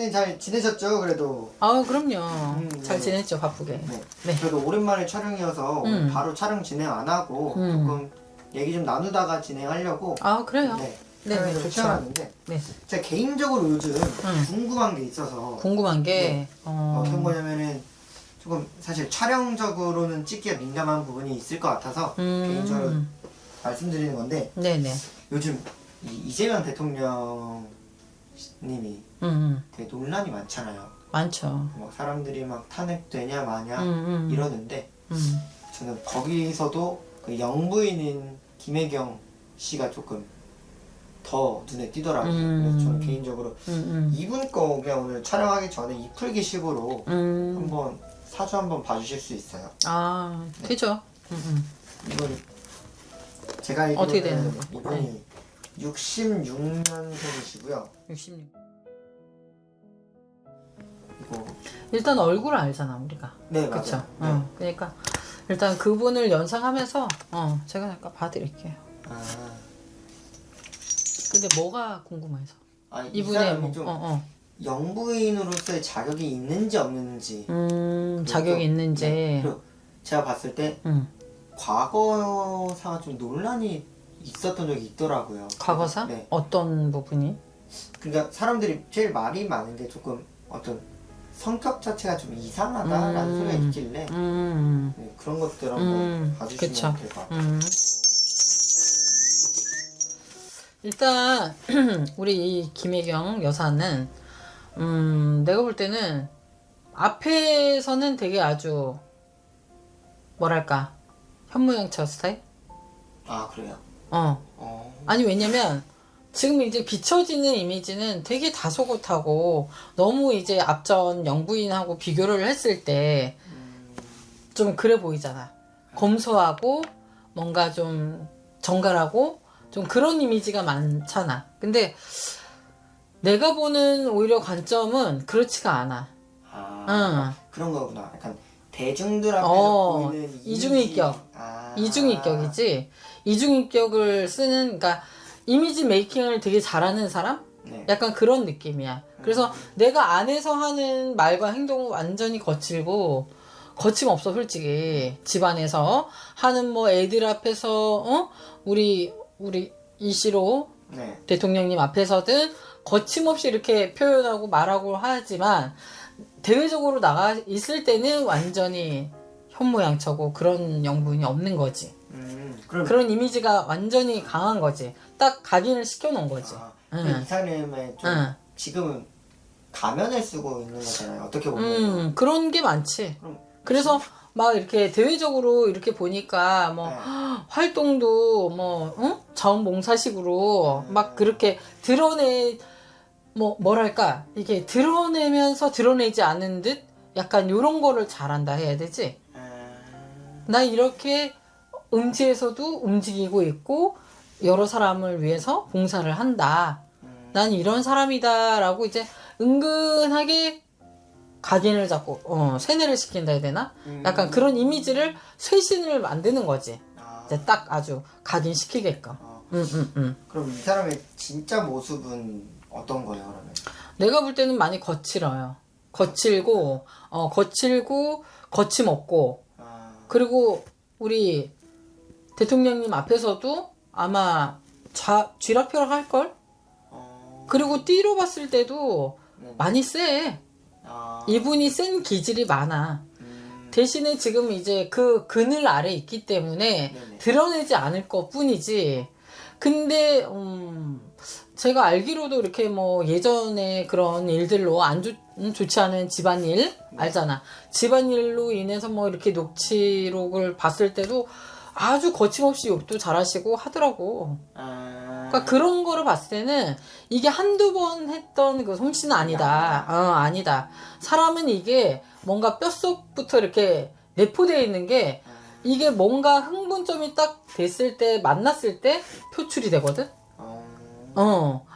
네, 잘 지내셨죠? 그래도. 아, 그럼요. 잘 네. 지냈죠, 바쁘게. 네. 네. 그래도 오랜만에 촬영이어서 오늘 바로 촬영 진행 안 하고 조금 얘기 좀 나누다가 진행하려고. 아, 그래요? 네. 네, 촬영을 좋죠. 시작하는데 네. 제가 개인적으로 요즘 궁금한 게 있어서. 궁금한 게, 네. 어떤 거냐면은 조금 사실 촬영적으로는 찍기가 민감한 부분이 있을 것 같아서 개인적으로 말씀드리는 건데 네네. 요즘 이재명 대통령님이 되게 논란이 많잖아요. 많죠. 막 사람들이 막 탄핵되냐 마냐 이러는데 저는 거기서도 그 영부인인 김혜경 씨가 조금 더 눈에 띄더라고요. 그래서 저는 개인적으로 이분 거 그냥 오늘 촬영하기 전에 이풀기식으로 한번 사주 한번 봐주실 수 있어요. 아, 되죠. 이분 제가 어떻게 알기로는 되는 거? 이분이 66년생이시고요. 66. 이거 일단 얼굴을 알잖아, 우리가. 네 그쵸? 맞아요. 네. 그러니까 일단 그분을 연상하면서 제가 잠깐 봐드릴게요. 아, 근데 뭐가 궁금해서? 이 이분의 사람이 뭐, 좀 영부인으로서의 자격이 있는지 없는지 자격이 있는지. 네. 그리고 제가 봤을 때 음. 과거사가 좀 논란이 있었던 적이 있더라고요. 과거사? 네. 어떤 부분이? 그러니까 사람들이 제일 말이 많은 게 조금 어떤 성격 자체가 좀 이상하다라는 소리가 있길래 네, 그런 것들 한번 봐주시면 될 것 같아요. 일단 우리 이 김혜경 여사는 내가 볼 때는 앞에서는 되게 아주 뭐랄까 현모양처 스타일? 아 그래요? 아니 왜냐면 지금 이제 비춰지는 이미지는 되게 다소곳하고 너무 이제 앞전 영부인하고 비교를 했을 때 좀 그래 보이잖아. 검소하고 뭔가 좀 정갈하고 좀 그런 이미지가 많잖아. 근데 내가 보는 오히려 관점은 그렇지가 않아. 그런 거구나. 약간 대중들 앞에서 보이는 이중인격. 이중인격이지. 이중인격을 쓰는, 그러니까 이미지 메이킹을 되게 잘하는 사람? 네. 약간 그런 느낌이야. 그래서 내가 안에서 하는 말과 행동은 완전히 거침없어, 솔직히. 집안에서 하는 뭐 애들 앞에서, 우리 이시로 네. 대통령님 앞에서든 거침없이 이렇게 표현하고 말하고 하지만 대외적으로 나가 있을 때는 완전히 현모양처고 그런 영분이 없는 거지. 그런 이미지가 완전히 강한 거지. 딱 각인을 시켜놓은 거지. 이 사람의 좀 지금은 가면을 쓰고 있는 거잖아요. 어떻게 보면. 그런 게 많지. 그래서 막 이렇게 대외적으로 이렇게 보니까 뭐 활동도 뭐 자원봉사식으로 막 그렇게 뭐랄까 이게 드러내면서 드러내지 않은 듯 약간 요런 거를 잘한다 해야 되지. 나 이렇게 음지에서도 움직이고 있고 여러 사람을 위해서 봉사를 한다. 난 이런 사람이다라고 이제 은근하게 각인을 잡고 세뇌를 시킨다 해야 되나? 약간 그런 이미지를 쇄신을 만드는 거지. 이제 딱 아주 각인시키게끔. 그럼 이 사람의 진짜 모습은 어떤 거예요, 그러면? 내가 볼 때는 많이 거칠어요. 거칠고 거침없고 그리고 우리 대통령님 앞에서도 아마 쥐락펴락 할걸? 그리고 띠로 봤을 때도 많이 세. 이분이 센 기질이 많아. 대신에 지금 이제 그 그늘 아래 있기 때문에 드러내지 않을 것 뿐이지. 근데 제가 알기로도 이렇게 뭐 예전에 그런 일들로 좋지 않은 집안일 알잖아. 집안일로 인해서 뭐 이렇게 녹취록을 봤을 때도 아주 거침없이 욕도 잘하시고 하더라고. 그러니까 그런 거를 봤을 때는 이게 한두 번 했던 그 솜씨는 아니다. 아니다. 사람은 이게 뭔가 뼛속부터 이렇게 내포되어 있는 게 이게 뭔가 흥분점이 딱 됐을 때, 만났을 때 표출이 되거든?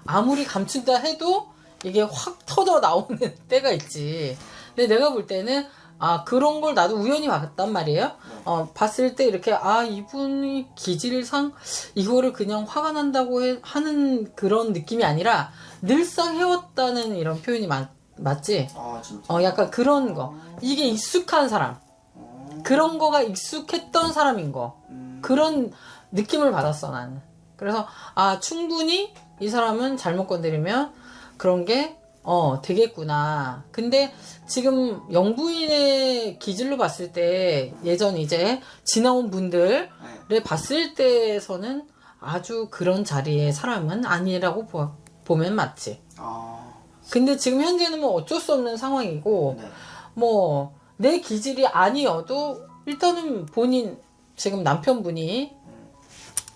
아무리 감춘다 해도 이게 확 터져 나오는 때가 있지. 근데 내가 볼 때는 그런 걸 나도 우연히 봤단 말이에요. 봤을 때 이렇게 이분이 기질상 이거를 그냥 화가 난다고 하는 그런 느낌이 아니라 늘상 해왔다는 이런 표현이 맞지? 아 진짜. 약간 그런 거. 이게 익숙한 사람. 그런 거가 익숙했던 사람인 거. 그런 느낌을 받았어, 나는. 그래서, 충분히 이 사람은 잘못 건드리면 그런 게, 되겠구나. 근데 지금 영부인의 기질로 봤을 때, 예전 이제 지나온 분들을 봤을 때에서는 아주 그런 자리의 사람은 아니라고 보면 맞지. 근데 지금 현재는 뭐 어쩔 수 없는 상황이고, 네. 뭐, 내 기질이 아니어도 일단은 본인, 지금 남편분이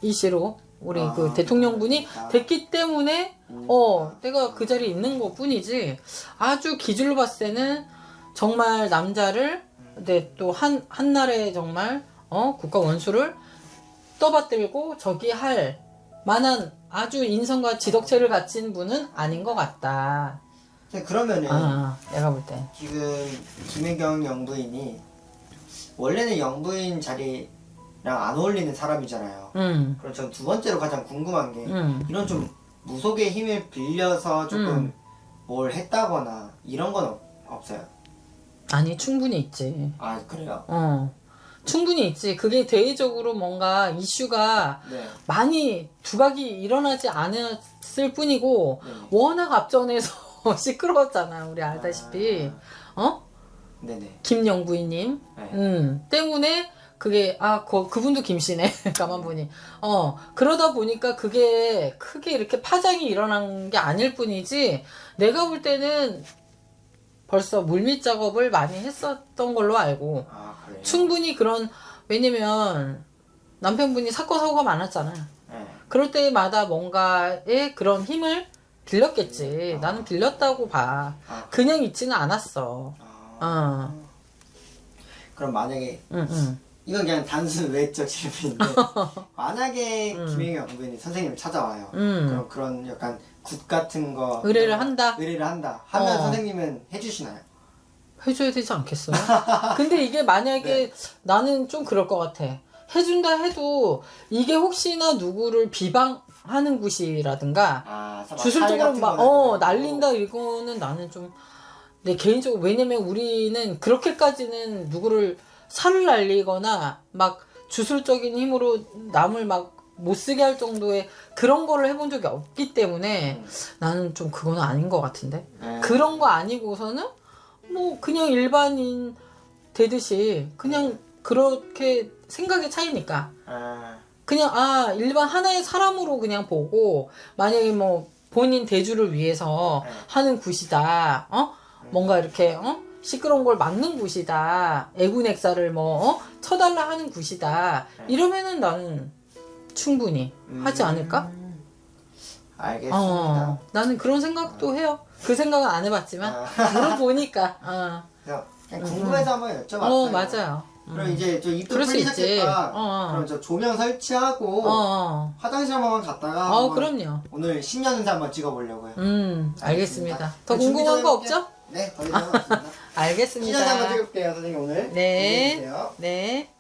이씨로 우리 그 대통령분이 됐기 때문에 내가 그 자리에 있는 것 뿐이지, 아주 기질로 봤을 때는 정말 남자를 또 한날에 정말 국가 원수를 떠받들고 저기 할 만한 아주 인성과 지덕체를 갖춘 분은 아닌 것 같다. 그러면은 내가 볼 때 지금 김혜경 영부인이 원래는 영부인 자리랑 안 어울리는 사람이잖아요. 그럼 전 두 번째로 가장 궁금한 게 이런 좀 무속의 힘을 빌려서 조금 뭘 했다거나 이런 건 없어요? 아니, 충분히 있지. 아 그래요? 충분히 있지. 그게 대외적으로 뭔가 이슈가 네. 많이 두각이 일어나지 않았을 뿐이고, 워낙 앞전에서 시끄러웠잖아, 우리 알다시피. 네네. 김영부인님. 때문에 그게, 그분도 김씨네. 가만 보니. 그러다 보니까 그게 크게 이렇게 파장이 일어난 게 아닐 뿐이지, 내가 볼 때는 벌써 물밑 작업을 많이 했었던 걸로 알고, 그래요? 충분히 왜냐면 남편분이 사건 사고가 많았잖아. 그럴 때마다 뭔가의 그런 힘을 빌렸겠지. 나는 빌렸다고 봐. 그냥 있지는 않았어. 그럼 만약에 이건 그냥 단순 외적 질문인데 만약에 김혜경 영부인이 선생님을 찾아와요. 그럼 그런 약간 굿 같은 거 의뢰를 한다? 의뢰를 한다 하면 선생님은 해주시나요? 해줘야 되지 않겠어요? 근데 이게 만약에 나는 좀 그럴 것 같아. 해준다 해도 이게 혹시나 누구를 비방하는 곳이라든가 주술적으로 막 날린다 이거는 나는 좀 내 개인적으로, 왜냐면 우리는 그렇게까지는 누구를 살을 날리거나 막 주술적인 힘으로 남을 막 못쓰게 할 정도의 그런 거를 해본 적이 없기 때문에 나는 좀 그건 아닌 것 같은데. 그런 거 아니고서는 뭐 그냥 일반인 되듯이 그냥 그렇게 생각의 차이니까 그냥 일반 하나의 사람으로 그냥 보고, 만약에 뭐 본인 대주를 위해서 하는 굿이다, 뭔가 이렇게 시끄러운 걸 막는 굿이다, 애군액사를 뭐 쳐달라 하는 굿이다, 이러면은 나는 충분히 하지 않을까? 알겠습니다. 나는 그런 생각도 해요. 그 생각은 안 해봤지만 물어보니까. 그냥 궁금해서 한번 여쭤봤어요. 맞아요. 그럼 이제 저 입도 그럴 수 있지. 풀리셨겠다. 그럼 저 조명 설치하고 화장실 한번 갔다가 그럼요. 오늘 신년운세 한번 찍어보려고요. 알겠습니다. 더 궁금한 거 없죠? 네, 더 이상 없습니다. 알겠습니다. 신년운세 한번 찍을게요, 선생님 오늘. 네. 기대해주세요. 네.